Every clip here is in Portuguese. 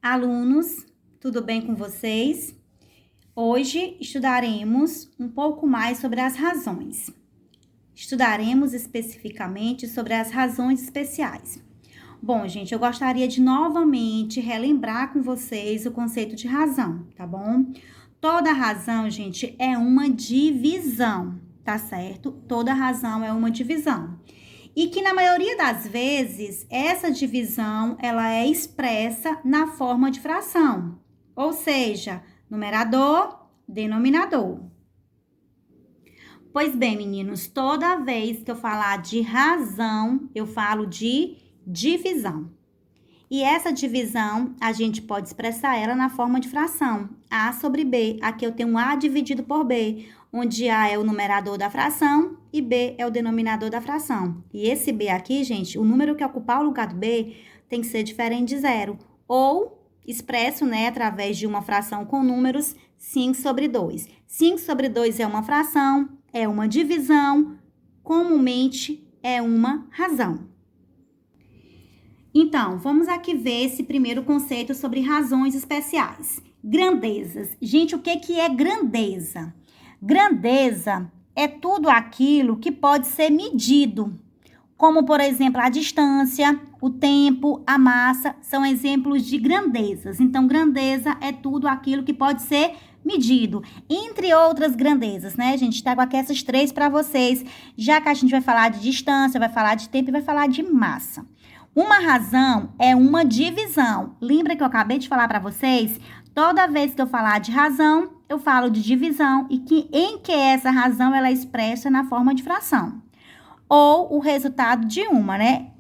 Alunos, tudo bem com vocês? Hoje estudaremos um pouco mais sobre as razões. Estudaremos especificamente sobre as razões especiais. Bom, gente, eu gostaria de novamente relembrar com vocês o conceito de razão, tá bom? Toda razão, gente, é uma divisão, tá certo? Toda razão é uma divisão. E que na maioria das vezes, essa divisão, ela é expressa na forma de fração. Ou seja, numerador, denominador. Pois bem, meninos, toda vez que eu falar de razão, eu falo de divisão. E essa divisão, a gente pode expressar ela na forma de fração. A sobre B. Aqui eu tenho A dividido por B, onde A é o numerador da fração e B é o denominador da fração. E esse B aqui, gente, o número que ocupar o lugar do B tem que ser diferente de zero. Ou expresso, através de uma fração com números 5 sobre 2. 5 sobre 2 é uma fração, é uma divisão, comumente é uma razão. Então, vamos aqui ver esse primeiro conceito sobre razões especiais. Grandezas. Gente, o que é grandeza? Grandeza é tudo aquilo que pode ser medido, como, por exemplo, a distância, o tempo, a massa, são exemplos de grandezas. Então, grandeza é tudo aquilo que pode ser medido, entre outras grandezas, né, gente? Trago aqui essas três para vocês, já que a gente vai falar de distância, vai falar de tempo e vai falar de massa. Uma razão é uma divisão. Lembra que eu acabei de falar para vocês? Toda vez que eu falar de razão, eu falo de divisão e em que essa razão ela é expressa na forma de fração. Ou o resultado de uma, né?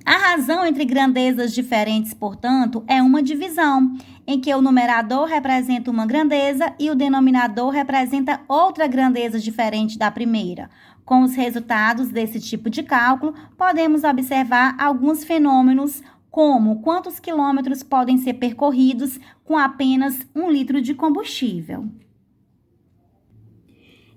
A razão entre grandezas diferentes, portanto, é uma divisão, em que o numerador representa uma grandeza e o denominador representa outra grandeza diferente da primeira. Com os resultados desse tipo de cálculo, podemos observar alguns fenômenos, como quantos quilômetros podem ser percorridos com apenas 1 litro de combustível.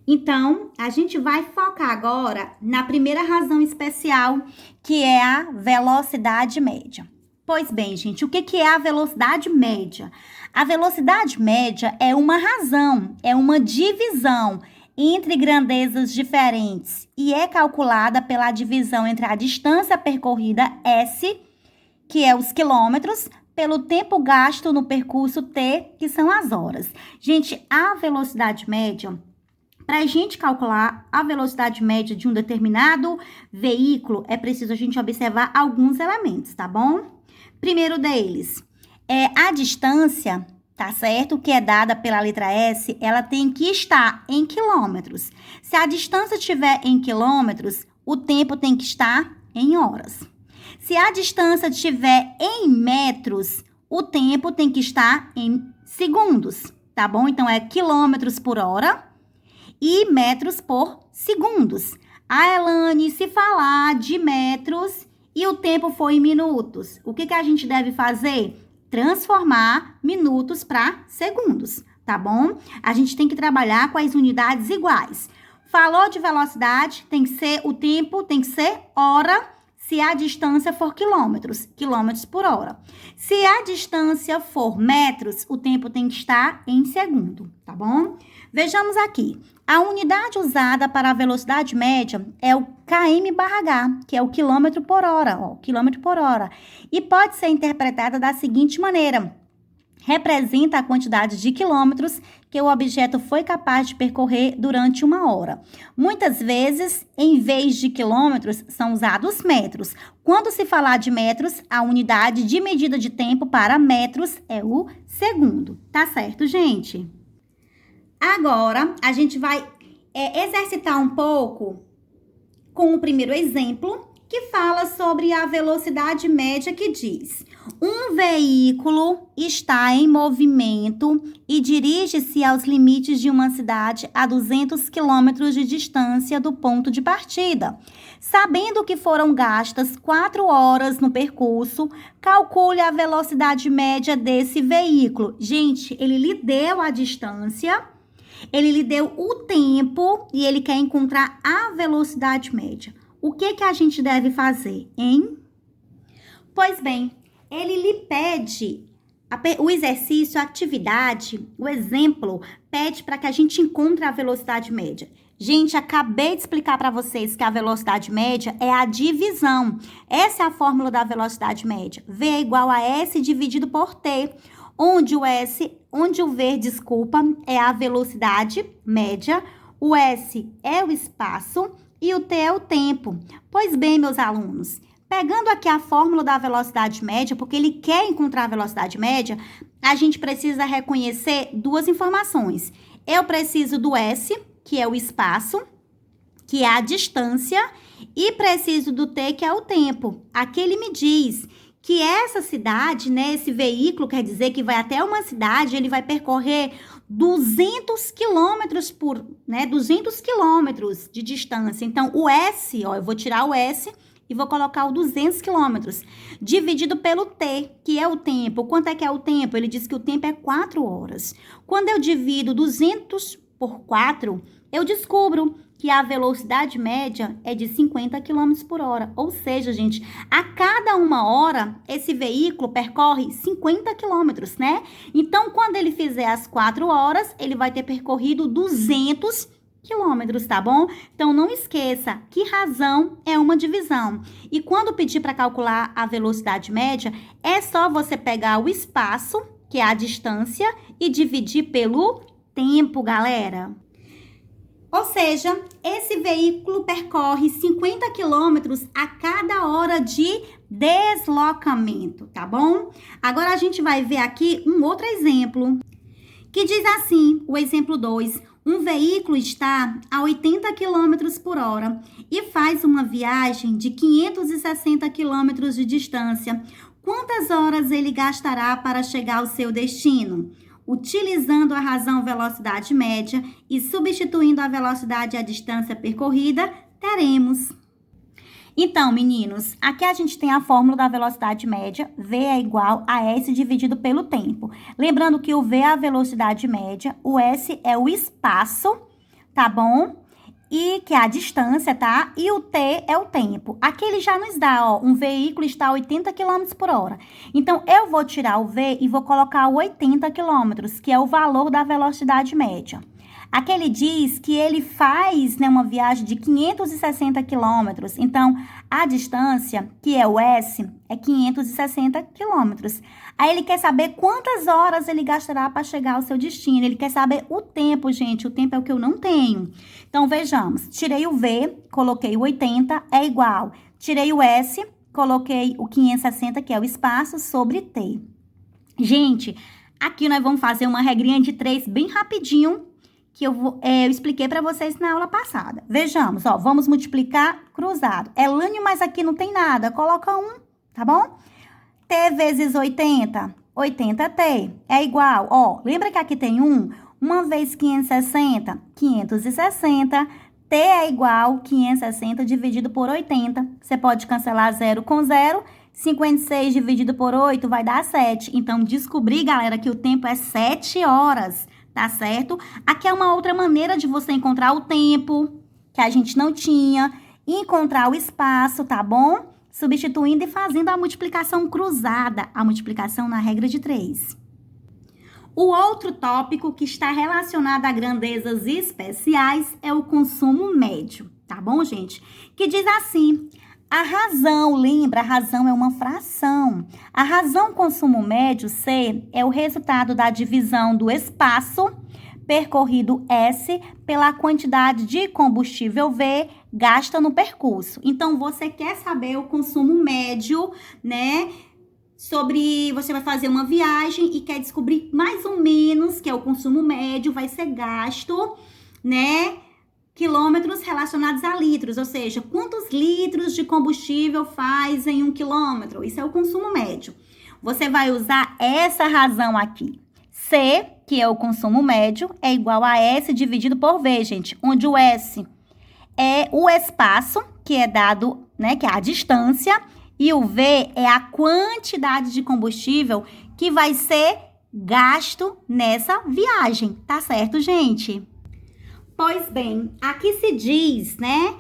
Então, a gente vai focar agora na primeira razão especial, que é a velocidade média. Pois bem, gente, o que é a velocidade média? A velocidade média é uma razão, é uma divisão entre grandezas diferentes e é calculada pela divisão entre a distância percorrida S, que é os quilômetros, pelo tempo gasto no percurso T, que são as horas. Gente, a velocidade média, para a gente calcular a velocidade média de um determinado veículo, é preciso a gente observar alguns elementos, tá bom? Primeiro deles, a distância, tá certo? Que é dada pela letra S, ela tem que estar em quilômetros. Se a distância estiver em quilômetros, o tempo tem que estar em horas. Se a distância estiver em metros, o tempo tem que estar em segundos, tá bom? Então, é quilômetros por hora e metros por segundos. A Elane, se falar de metros e o tempo for em minutos, o que a gente deve fazer? Transformar minutos para segundos, tá bom? A gente tem que trabalhar com as unidades iguais. Falou de velocidade, tem que ser o tempo, tem que ser hora, se a distância for quilômetros, quilômetros por hora. Se a distância for metros, o tempo tem que estar em segundo, tá bom? Vejamos aqui. A unidade usada para a velocidade média é o km/h, que é o quilômetro por hora, quilômetro por hora. E pode ser interpretada da seguinte maneira: representa a quantidade de quilômetros que o objeto foi capaz de percorrer durante uma hora. Muitas vezes, em vez de quilômetros, são usados metros. Quando se falar de metros, a unidade de medida de tempo para metros é o segundo. Tá certo, gente? Agora, a gente vai exercitar um pouco com o primeiro exemplo, que fala sobre a velocidade média, que diz: um veículo está em movimento e dirige-se aos limites de uma cidade a 200 quilômetros de distância do ponto de partida. Sabendo que foram gastas 4 horas no percurso, calcule a velocidade média desse veículo. Gente, ele lhe deu a distância, ele lhe deu o tempo e ele quer encontrar a velocidade média. O que a gente deve fazer, hein? Pois bem, ele lhe pede O exercício, a atividade, o exemplo, pede para que a gente encontre a velocidade média. Gente, acabei de explicar para vocês que a velocidade média é a divisão. Essa é a fórmula da velocidade média. V é igual a S dividido por T, onde o V, desculpa, é a velocidade média, o S é o espaço e o T é o tempo. Pois bem, meus alunos, pegando aqui a fórmula da velocidade média, porque ele quer encontrar a velocidade média, a gente precisa reconhecer duas informações. Eu preciso do S, que é o espaço, que é a distância, e preciso do T, que é o tempo. Aqui ele me diz que essa cidade, né, esse veículo, quer dizer que vai até uma cidade, ele vai percorrer 200 quilômetros 200 quilômetros de distância. Então, o S, ó, eu vou tirar o S e vou colocar o 200 quilômetros, dividido pelo T, que é o tempo. Quanto é que é o tempo? Ele diz que o tempo é 4 horas. Quando eu divido 200 por 4, eu descubro que a velocidade média é de 50 km por hora. Ou seja, gente, a cada 1 hora, esse veículo percorre 50 quilômetros, né? Então, quando ele fizer as 4 horas, ele vai ter percorrido 200 quilômetros, tá bom? Então, não esqueça que razão é uma divisão. E quando pedir para calcular a velocidade média, é só você pegar o espaço, que é a distância, e dividir pelo tempo, galera. Ou seja, esse veículo percorre 50 quilômetros a cada hora de deslocamento, tá bom? Agora a gente vai ver aqui um outro exemplo, que diz assim, o exemplo 2, um veículo está a 80 km por hora e faz uma viagem de 560 km de distância. Quantas horas ele gastará para chegar ao seu destino? Utilizando a razão velocidade média e substituindo a velocidade e a distância percorrida, teremos. Então, meninos, aqui a gente tem a fórmula da velocidade média, V é igual a S dividido pelo tempo. Lembrando que o V é a velocidade média, o S é o espaço, tá bom? E que é a distância, tá? E o T é o tempo. Aqui ele já nos dá, ó, um veículo está a 80 km por hora. Então, eu vou tirar o V e vou colocar 80 km, que é o valor da velocidade média. Aqui ele diz que ele faz, né, uma viagem de 560 quilômetros. Então, a distância, que é o S, é 560 quilômetros. Aí ele quer saber quantas horas ele gastará para chegar ao seu destino. Ele quer saber o tempo, gente. O tempo é o que eu não tenho. Então, vejamos. Tirei o V, coloquei o 80, é igual. Tirei o S, coloquei o 560, que é o espaço, sobre T. Gente, aqui nós vamos fazer uma regrinha de 3 bem rapidinho, que eu expliquei para vocês na aula passada. Vejamos, ó, vamos multiplicar cruzado. É lânio, mas aqui não tem nada. Coloca 1, tá bom? T vezes 80, 80T, é igual, ó, lembra que aqui tem 1? 1 vezes 560, 560. T é igual 560 dividido por 80. Você pode cancelar 0 com 0. 56 dividido por 8 vai dar 7. Então, descobri, galera, que o tempo é 7 horas. Tá certo? Aqui é uma outra maneira de você encontrar o tempo, que a gente não tinha, encontrar o espaço, tá bom? Substituindo e fazendo a multiplicação cruzada, a multiplicação na regra de 3. O outro tópico que está relacionado a grandezas especiais é o consumo médio, tá bom, gente? Que diz assim: a razão, lembra, a razão é uma fração. A razão consumo médio, C, é o resultado da divisão do espaço percorrido S pela quantidade de combustível V gasta no percurso. Então, você quer saber o consumo médio, né? Você vai fazer uma viagem e quer descobrir mais ou menos que é o consumo médio, vai ser gasto, né? Quilômetros relacionados a litros, ou seja, quantos litros de combustível faz em 1 quilômetro? Isso é o consumo médio. Você vai usar essa razão aqui. C, que é o consumo médio, é igual a S dividido por V, gente, onde o S é o espaço, que é dado, né, que é a distância, e o V é a quantidade de combustível que vai ser gasto nessa viagem, tá certo, gente? Pois bem, aqui se diz, né?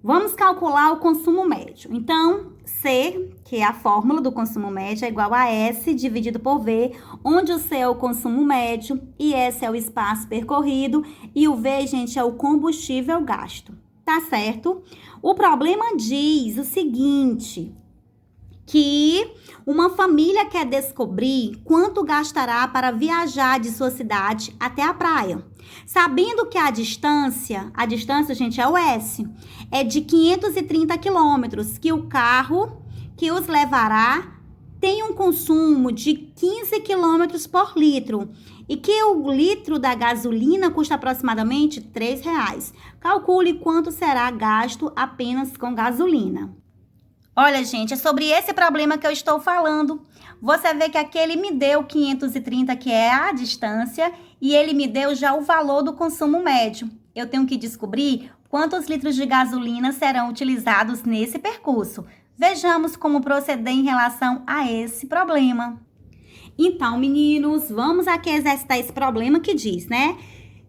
Vamos calcular o consumo médio. Então, C, que é a fórmula do consumo médio, é igual a S dividido por V, onde o C é o consumo médio e S é o espaço percorrido e o V, gente, é o combustível gasto. Tá certo? O problema diz o seguinte, que uma família quer descobrir quanto gastará para viajar de sua cidade até a praia. Sabendo que a distância, gente, é o S, é de 530 quilômetros, que o carro que os levará tem um consumo de 15 quilômetros por litro e que o litro da gasolina custa aproximadamente R$3. Calcule quanto será gasto apenas com gasolina. Olha, gente, é sobre esse problema que eu estou falando. Você vê que aqui ele me deu 530, que é a distância, e ele me deu já o valor do consumo médio. Eu tenho que descobrir quantos litros de gasolina serão utilizados nesse percurso. Vejamos como proceder em relação a esse problema. Então, meninos, vamos aqui exercitar esse problema que diz, né?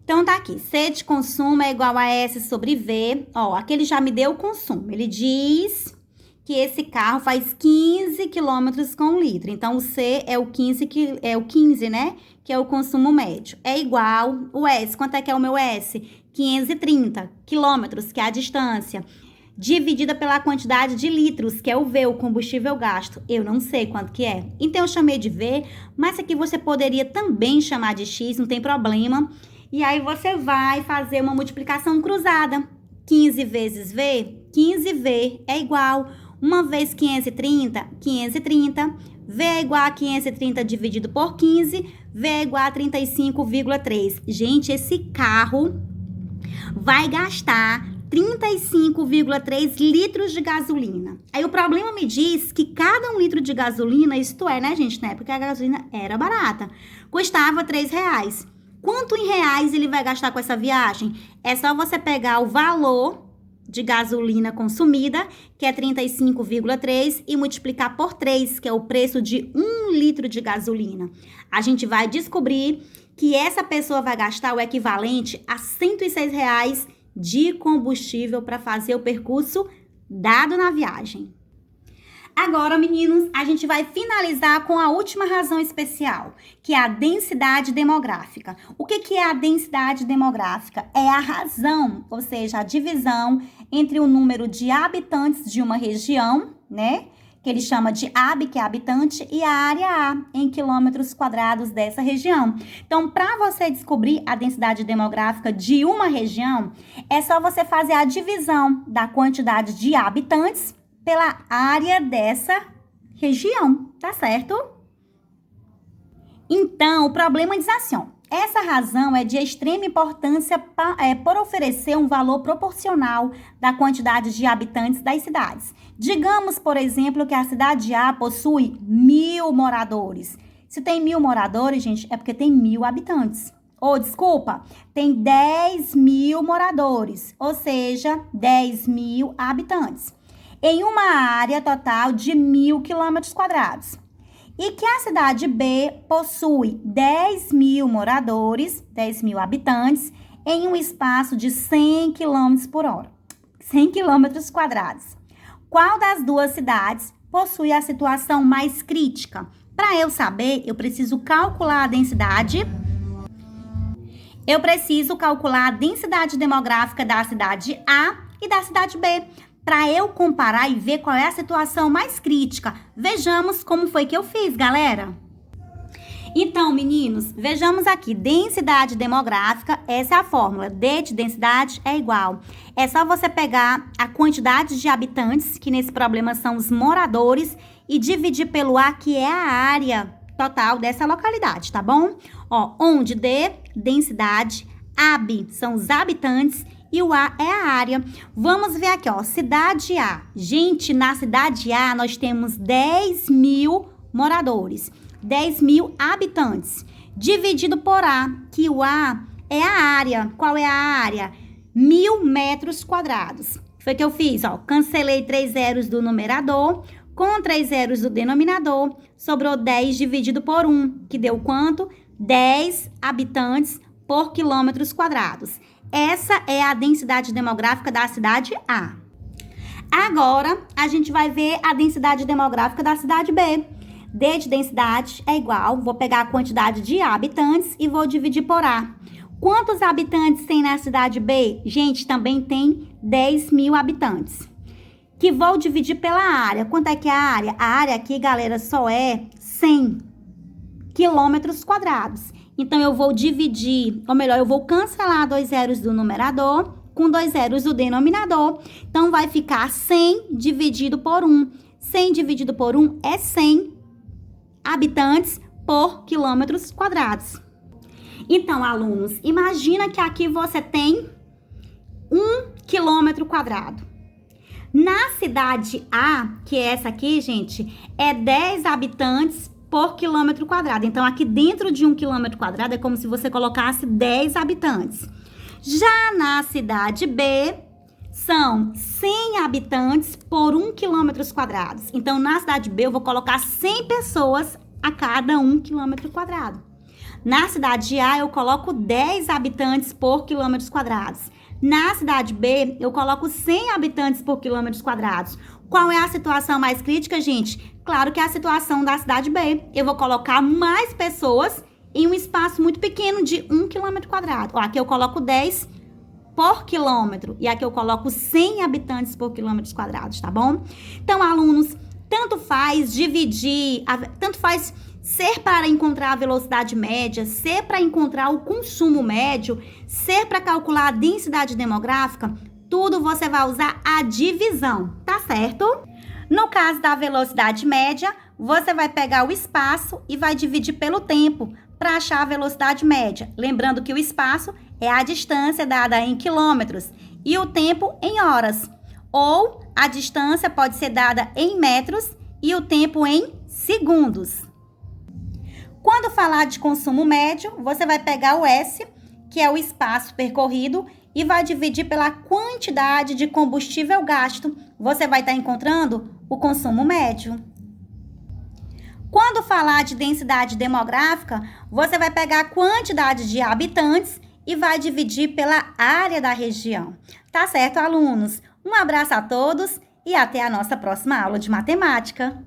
Então, tá aqui, C de consumo é igual a S sobre V. Ó, aqui ele já me deu o consumo. Ele diz que esse carro faz 15 quilômetros com litro. Então, o C é o 15, né? Que é o consumo médio. É igual o S. Quanto é que é o meu S? 530 quilômetros, que é a distância, dividida pela quantidade de litros, que é o V, o combustível gasto. Eu não sei quanto que é. Então, eu chamei de V, mas aqui você poderia também chamar de X, não tem problema. E aí, você vai fazer uma multiplicação cruzada. 15 vezes V, 15V é igual. Uma vez 530, 530. V é igual a 530 dividido por 15. V é igual a 35,3. Gente, esse carro vai gastar 35,3 litros de gasolina. Aí o problema me diz que cada 1 litro de gasolina, isto é, né, gente, na época a gasolina era barata, custava R$3. Quanto em reais ele vai gastar com essa viagem? É só você pegar o valor de gasolina consumida, que é 35,3, e multiplicar por 3, que é o preço de 1 litro de gasolina. A gente vai descobrir que essa pessoa vai gastar o equivalente a R$106 de combustível para fazer o percurso dado na viagem. Agora, meninos, a gente vai finalizar com a última razão especial, que é a densidade demográfica. O que é a densidade demográfica? É a razão, ou seja, a divisão entre o número de habitantes de uma região, né? Que ele chama de AB, que é habitante, e a área A, em quilômetros quadrados dessa região. Então, para você descobrir a densidade demográfica de uma região, é só você fazer a divisão da quantidade de habitantes pela área dessa região, tá certo? Então, o problema diz assim, ó, essa razão é de extrema importância por oferecer um valor proporcional da quantidade de habitantes das cidades. Digamos, por exemplo, que a cidade A possui 1.000 moradores. Se tem 1.000 moradores, gente, é porque tem 1.000 habitantes. Ou, desculpa, tem 10.000 moradores, ou seja, 10.000 habitantes, em uma área total de 1.000 quilômetros quadrados. E que a cidade B possui 10.000 moradores, 10.000 habitantes, em um espaço de 100 km por hora, 100 quilômetros quadrados. Qual das duas cidades possui a situação mais crítica? Para eu saber, eu preciso calcular a densidade. Eu preciso calcular a densidade demográfica da cidade A e da cidade B, para eu comparar e ver qual é a situação mais crítica. Vejamos como foi que eu fiz, galera. Então, meninos, vejamos aqui. Densidade demográfica, essa é a fórmula. D de densidade é igual. É só você pegar a quantidade de habitantes, que nesse problema são os moradores, e dividir pelo A, que é a área total dessa localidade, tá bom? Ó, onde D, densidade, AB são os habitantes, e o A é a área. Vamos ver aqui, ó, cidade A. Gente, na cidade A nós temos 10.000 moradores, 10.000 habitantes, dividido por A, que o A é a área. Qual é a área? 1.000 metros quadrados. Foi o que eu fiz, ó, cancelei 3 zeros do numerador, com 3 zeros do denominador, sobrou 10 dividido por 1, que deu quanto? 10 habitantes por quilômetros quadrados. Essa é a densidade demográfica da cidade A. Agora, a gente vai ver a densidade demográfica da cidade B. D de densidade é igual, vou pegar a quantidade de habitantes e vou dividir por A. Quantos habitantes tem na cidade B? Gente, também tem 10.000 habitantes. Que vou dividir pela área. Quanto é que é a área? A área aqui, galera, só é 100 quilômetros quadrados. Então, eu vou dividir, ou melhor, eu vou cancelar 2 zeros do numerador com 2 zeros do denominador. Então, vai ficar 100 dividido por 1. 100 dividido por 1 é 100 habitantes por quilômetros quadrados. Então, alunos, imagina que aqui você tem 1 quilômetro quadrado. Na cidade A, que é essa aqui, gente, é 10 habitantes por quilômetro quadrado. Então, aqui dentro de 1 quilômetro quadrado é como se você colocasse 10 habitantes. Já na cidade B, são 100 habitantes por 1 quilômetro quadrado. Então, na cidade B, eu vou colocar 100 pessoas a cada 1 quilômetro quadrado. Na cidade A, eu coloco 10 habitantes por quilômetros quadrados. Na cidade B, eu coloco 100 habitantes por quilômetros quadrados. Qual é a situação mais crítica, gente? Claro que é a situação da cidade B. Eu vou colocar mais pessoas em um espaço muito pequeno de 1 quilômetro quadrado. Ó, aqui eu coloco 10 por quilômetro e aqui eu coloco 100 habitantes por quilômetros quadrados, tá bom? Então, alunos, tanto faz dividir, tanto faz ser para encontrar a velocidade média, ser para encontrar o consumo médio, ser para calcular a densidade demográfica, tudo você vai usar a divisão, tá certo? No caso da velocidade média, você vai pegar o espaço e vai dividir pelo tempo para achar a velocidade média. Lembrando que o espaço é a distância dada em quilômetros e o tempo em horas. Ou a distância pode ser dada em metros e o tempo em segundos. Quando falar de consumo médio, você vai pegar o S, que é o espaço percorrido, e vai dividir pela quantidade de combustível gasto. Você vai estar encontrando o consumo médio. Quando falar de densidade demográfica, você vai pegar a quantidade de habitantes e vai dividir pela área da região. Tá certo, alunos? Um abraço a todos e até a nossa próxima aula de matemática.